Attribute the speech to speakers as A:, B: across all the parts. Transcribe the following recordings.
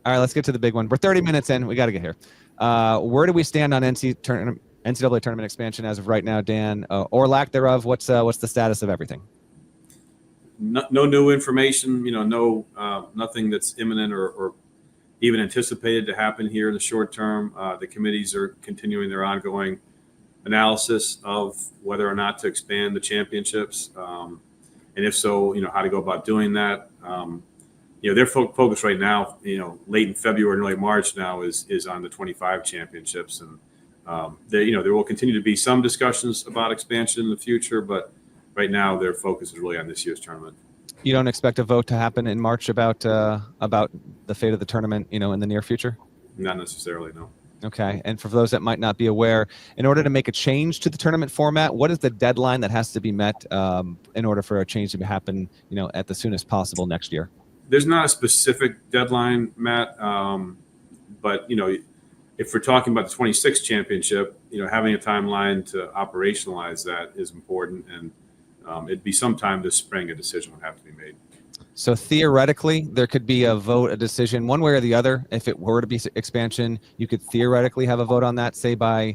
A: All right, let's get to the big one. We're 30 minutes in. We got to get here. Where do we stand on NCAA tournament expansion as of right now, Dan, or lack thereof? What's the status of everything?
B: No new information. Nothing that's imminent or even anticipated to happen here in the short term. The committees are continuing their ongoing analysis of whether or not to expand the championships, and if so, how to go about doing that. Their focus right now, late in February and early March now is on the 25 championships, and there will continue to be some discussions about expansion in the future, but right now their focus is really on this year's tournament.
A: You don't expect a vote to happen in March about the fate of the tournament, in the near future?
B: Not necessarily, no.
A: Okay. And for those that might not be aware, in order to make a change to the tournament format, what is the deadline that has to be met in order for a change to happen, at the soonest possible next year?
B: There's not a specific deadline, Matt, but if we're talking about the 26th championship, having a timeline to operationalize that is important, and it'd be sometime this spring a decision would have to be made.
A: So theoretically, there could be a vote, a decision, one way or the other. If it were to be expansion, you could theoretically have a vote on that, say by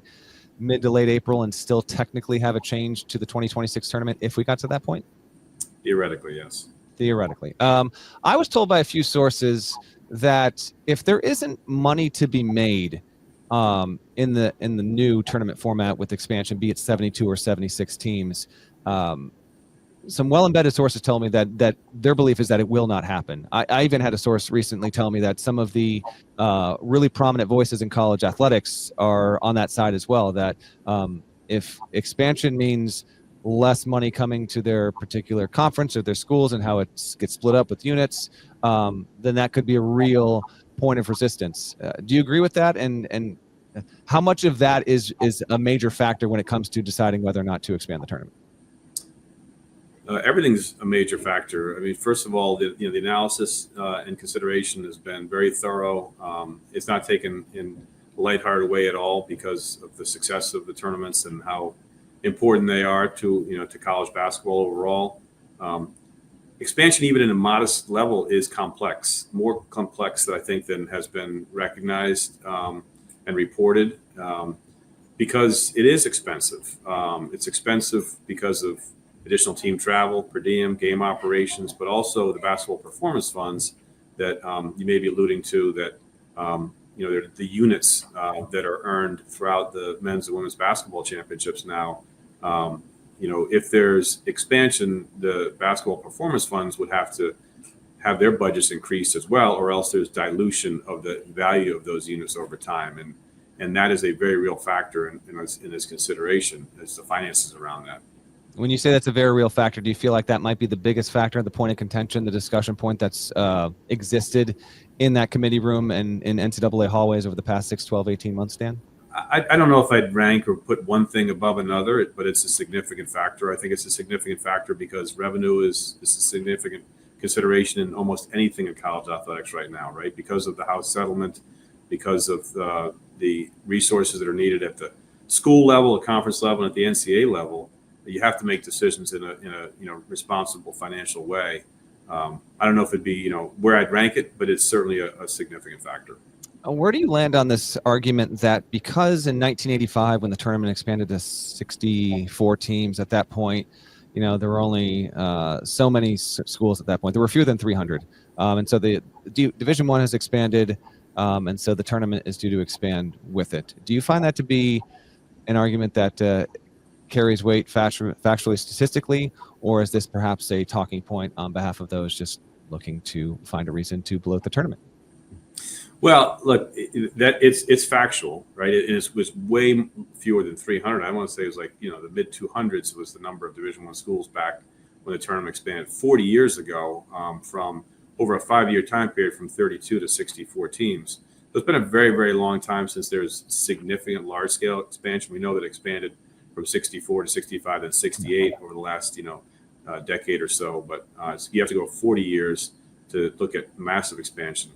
A: mid to late April, and still technically have a change to the 2026 tournament if we got to that point?
B: Theoretically, yes.
A: Theoretically. I was told by a few sources that if there isn't money to be made in the new tournament format with expansion, be it 72 or 76 teams, some well-embedded sources tell me that their belief is that it will not happen. I even had a source recently tell me that some of the really prominent voices in college athletics are on that side as well, that if expansion means less money coming to their particular conference or their schools and how it gets split up with units, then that could be a real point of resistance. Do you agree with that? And how much of that is a major factor when it comes to deciding whether or not to expand the tournament?
B: Everything's a major factor. I mean, first of all, the analysis and consideration has been very thorough. It's not taken in a lighthearted way at all because of the success of the tournaments and how important they are to college basketball overall. Expansion, even in a modest level, is complex, more complex than I think than has been recognized and reported, because it is expensive. It's expensive because of additional team travel, per diem, game operations, but also the basketball performance funds that you may be alluding to, that they're the units that are earned throughout the men's and women's basketball championships now. If there's expansion, the basketball performance funds would have to have their budgets increased as well, or else there's dilution of the value of those units over time. And that is a very real factor in this consideration, is the finances around that.
A: When you say that's a very real factor, do you feel like that might be the biggest factor, the point of contention, the discussion point that's existed in that committee room and in NCAA hallways over the past 6, 12, 18 months, Dan?
B: I don't know if I'd rank or put one thing above another, but it's a significant factor. I think it's a significant factor because revenue is a significant consideration in almost anything in college athletics right now, right? Because of the House settlement, because of the resources that are needed at the school level, the conference level, and at the NCAA level. You have to make decisions in a responsible financial way. I don't know if it'd be where I'd rank it, but it's certainly a significant factor.
A: Where do you land on this argument that because in 1985, when the tournament expanded to 64 teams at that point, there were only so many schools at that point. There were fewer than 300. And so the Division I has expanded, and so the tournament is due to expand with it. Do you find that to be an argument that carries weight factually, statistically, or is this perhaps a talking point on behalf of those just looking to find a reason to bloat the tournament?
B: Well, look, it's factual, right? It was way fewer than 300. I want to say it was like, the mid 200s was the number of Division I schools back when the tournament expanded 40 years ago, from over a 5-year time period, from 32 to 64 teams. So it's been a very, very long time since there's significant large-scale expansion. We know that it expanded from 64 to 65 and 68 over the last, decade or so. But you have to go 40 years to look at massive expansion.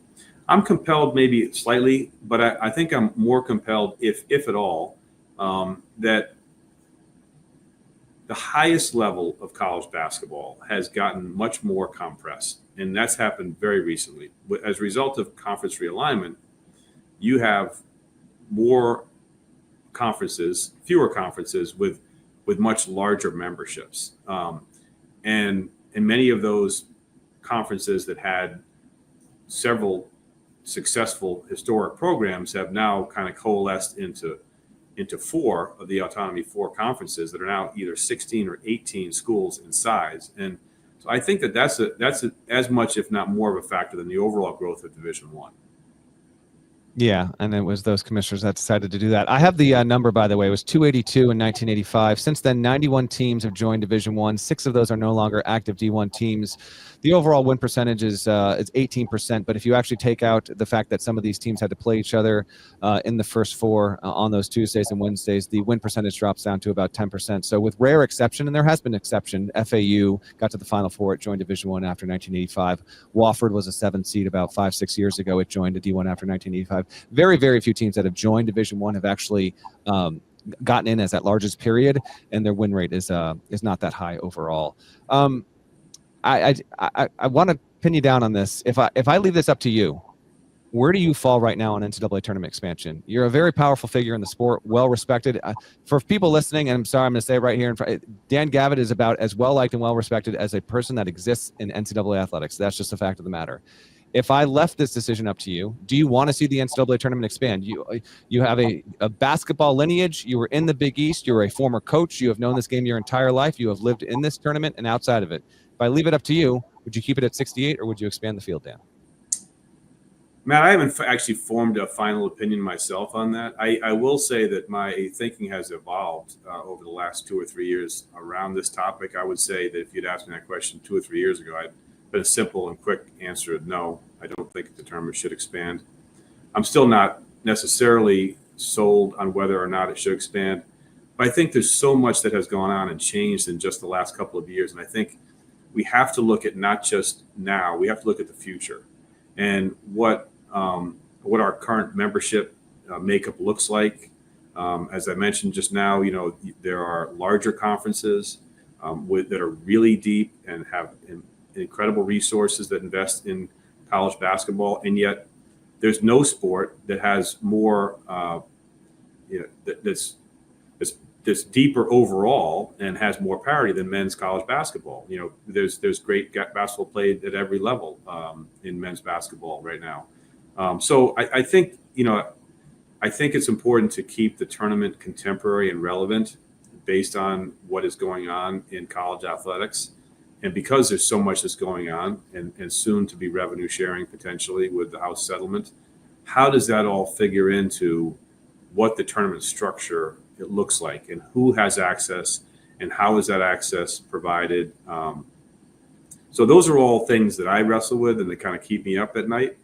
B: I'm compelled maybe slightly, but I think I'm more compelled, if at all, that the highest level of college basketball has gotten much more compressed, and that's happened very recently. As a result of conference realignment, you have more conferences, fewer conferences with much larger memberships, and many of those conferences that had several successful historic programs have now kind of coalesced into four of the Autonomy 4 conferences that are now either 16 or 18 schools in size. And so I think that's as much, if not more, of a factor than the overall growth of Division I.
A: Yeah, and it was those commissioners that decided to do that. I have the number, by the way. It was 282 in 1985. Since then, 91 teams have joined Division I. 6 of those are no longer active D1 teams. The overall win percentage is 18%, but if you actually take out the fact that some of these teams had to play each other in the first four on those Tuesdays and Wednesdays, the win percentage drops down to about 10%. So with rare exception, and there has been exception, FAU got to the Final Four. It joined Division I after 1985. Wofford was a 7th seed about 5-6 years ago. It joined a D1 after 1985. Very, very few teams that have joined Division I have actually gotten in as that largest period, and their win rate is not that high overall. I want to pin you down on this. If I leave this up to you, where do you fall right now on NCAA tournament expansion? You're a very powerful figure in the sport, well respected. For people listening, and I'm sorry, I'm going to say it right here in front, Dan Gavitt is about as well liked and well respected as a person that exists in NCAA athletics. That's just a fact of the matter. If I left this decision up to you, do you want to see the NCAA tournament expand? You have a basketball lineage. You were in the Big East. You're a former coach. You have known this game your entire life. You have lived in this tournament and outside of it. If I leave it up to you, would you keep it at 68 or would you expand the field, Dan?
B: Matt, I haven't actually formed a final opinion myself on that. I will say that my thinking has evolved over the last 2 or 3 years around this topic. I would say that if you'd asked me that question 2 or 3 years ago, but a simple and quick answer, no, I don't think the tournament should expand. I'm still not necessarily sold on whether or not it should expand, but I think there's so much that has gone on and changed in just the last couple of years. And I think we have to look at not just now, we have to look at the future and what our current membership makeup looks like. As I mentioned just now, there are larger conferences that are really deep and have incredible resources that invest in college basketball, and yet there's no sport that has more that's deeper overall and has more parity than men's college basketball. There's great basketball played at every level in men's basketball right now. So I think it's important to keep the tournament contemporary and relevant based on what is going on in college athletics. And because there's so much that's going on and soon to be revenue sharing potentially with the House settlement, how does that all figure into what the tournament structure it looks like and who has access and how is that access provided? So those are all things that I wrestle with and that kind of keep me up at night.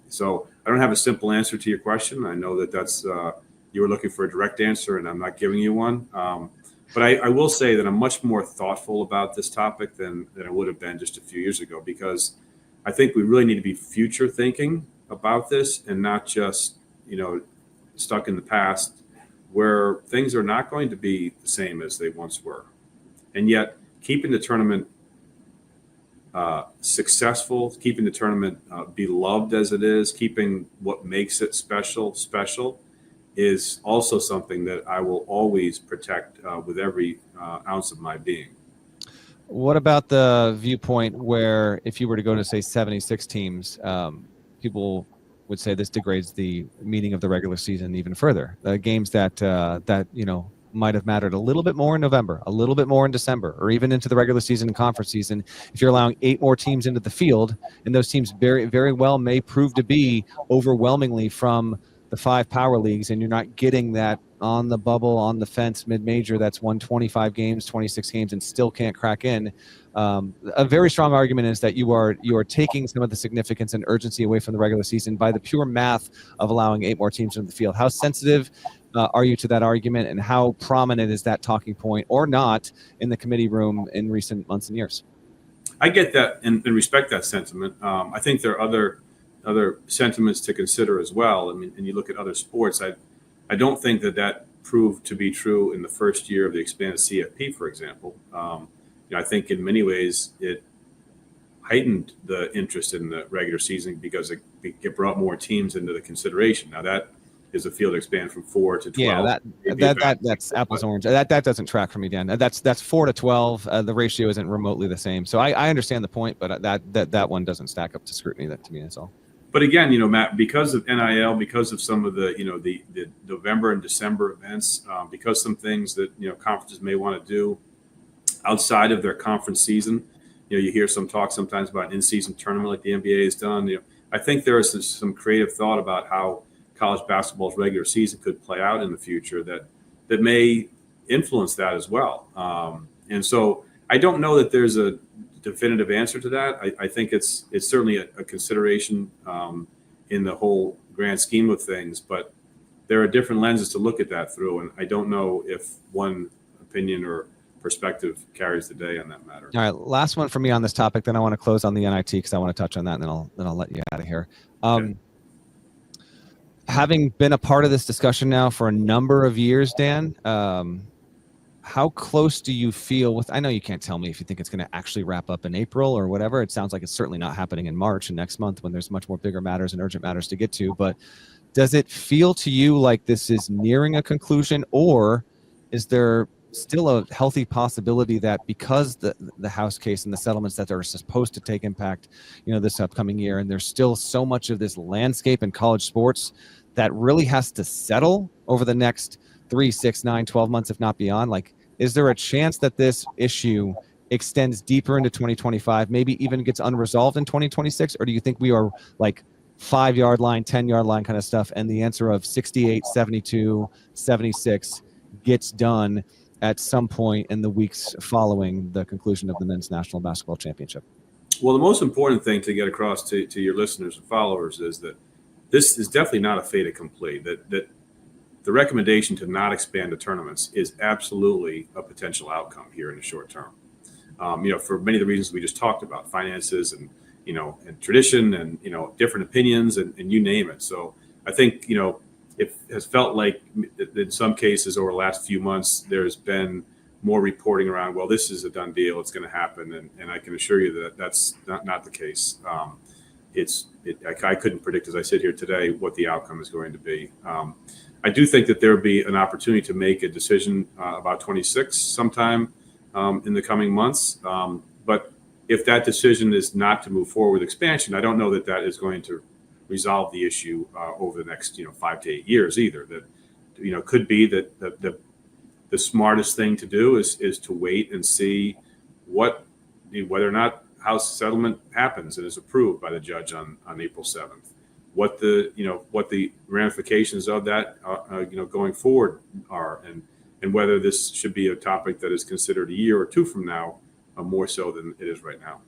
B: So I don't have a simple answer to your question. I know that's you were looking for a direct answer and I'm not giving you one. But I will say that I'm much more thoughtful about this topic than I would have been just a few years ago, because I think we really need to be future thinking about this and not just, stuck in the past where things are not going to be the same as they once were. And yet keeping the tournament successful, keeping the tournament beloved as it is, keeping what makes it special is also something that I will always protect with every ounce of my being.
A: What about the viewpoint where if you were to go to, say, 76 teams, people would say this degrades the meaning of the regular season even further? The games that might have mattered a little bit more in November, a little bit more in December, or even into the regular season and conference season. If you're allowing 8 more teams into the field, and those teams very, very well may prove to be overwhelmingly from the 5 power leagues, and you're not getting that on the bubble, on the fence, mid-major that's won 25 games, 26 games, and still can't crack in. A very strong argument is that you are taking some of the significance and urgency away from the regular season by the pure math of allowing 8 more teams into the field. How sensitive are you to that argument, and how prominent is that talking point or not in the committee room in recent months and years?
B: I get that and respect that sentiment. I think there are other sentiments to consider as well. I mean, and you look at other sports, I don't think that proved to be true in the first year of the expanded CFP, for example. I think in many ways it heightened the interest in the regular season because it brought more teams into the consideration. Now that is a field expand from 4 to 12.
A: Yeah, that's apples orange. That doesn't track for me, Dan. That's 4 to 12. The ratio isn't remotely the same. So I understand the point, but that one doesn't stack up to scrutiny. That to me is all.
B: But again, Matt, because of NIL, because of some of the the November and December events, because some things that conferences may want to do outside of their conference season, you hear some talk sometimes about an in-season tournament like the NBA has done. I think there is some creative thought about how college basketball's regular season could play out in the future that may influence that as well. And so I don't know that there's a definitive answer to that. I think it's certainly a consideration in the whole grand scheme of things, but there are different lenses to look at that through, and I don't know if one opinion or perspective carries the day on that matter.
A: All right, last one for me on this topic, then I want to close on the NIT because I want to touch on that, and then I'll let you out of here. Okay. Having been a part of this discussion now for a number of years, Dan, how close do you feel with, I know you can't tell me if you think it's going to actually wrap up in April or whatever. It sounds like it's certainly not happening in March and next month when there's much more bigger matters and urgent matters to get to. But does it feel to you like this is nearing a conclusion, or is there still a healthy possibility that because the House case and the settlements that are supposed to take impact, this upcoming year, and there's still so much of this landscape in college sports that really has to settle over the next 3, 6, 9, 12 months, if not beyond? Like, is there a chance that this issue extends deeper into 2025, maybe even gets unresolved in 2026? Or do you think we are like 5-yard line, 10-yard line kind of stuff, and the answer of 68, 72, 76 gets done at some point in the weeks following the conclusion of the Men's National Basketball Championship?
B: Well, the most important thing to get across to your listeners and followers is that this is definitely not a fait accompli, that the recommendation to not expand the tournaments is absolutely a potential outcome here in the short term. For many of the reasons we just talked about, finances and tradition and different opinions and you name it. So I think it has felt like in some cases over the last few months there's been more reporting around, well, this is a done deal, it's going to happen, and I can assure you that that's not the case. I couldn't predict, as I sit here today, what the outcome is going to be. I do think that there will be an opportunity to make a decision about 26 sometime in the coming months. But if that decision is not to move forward with expansion, I don't know that is going to resolve the issue over the next 5 to 8 years either. That could be that the smartest thing to do is to wait and see whether or not House settlement happens and is approved by the judge on April 7th. What the ramifications of that going forward are, and whether this should be a topic that is considered a year or two from now more so than it is right now.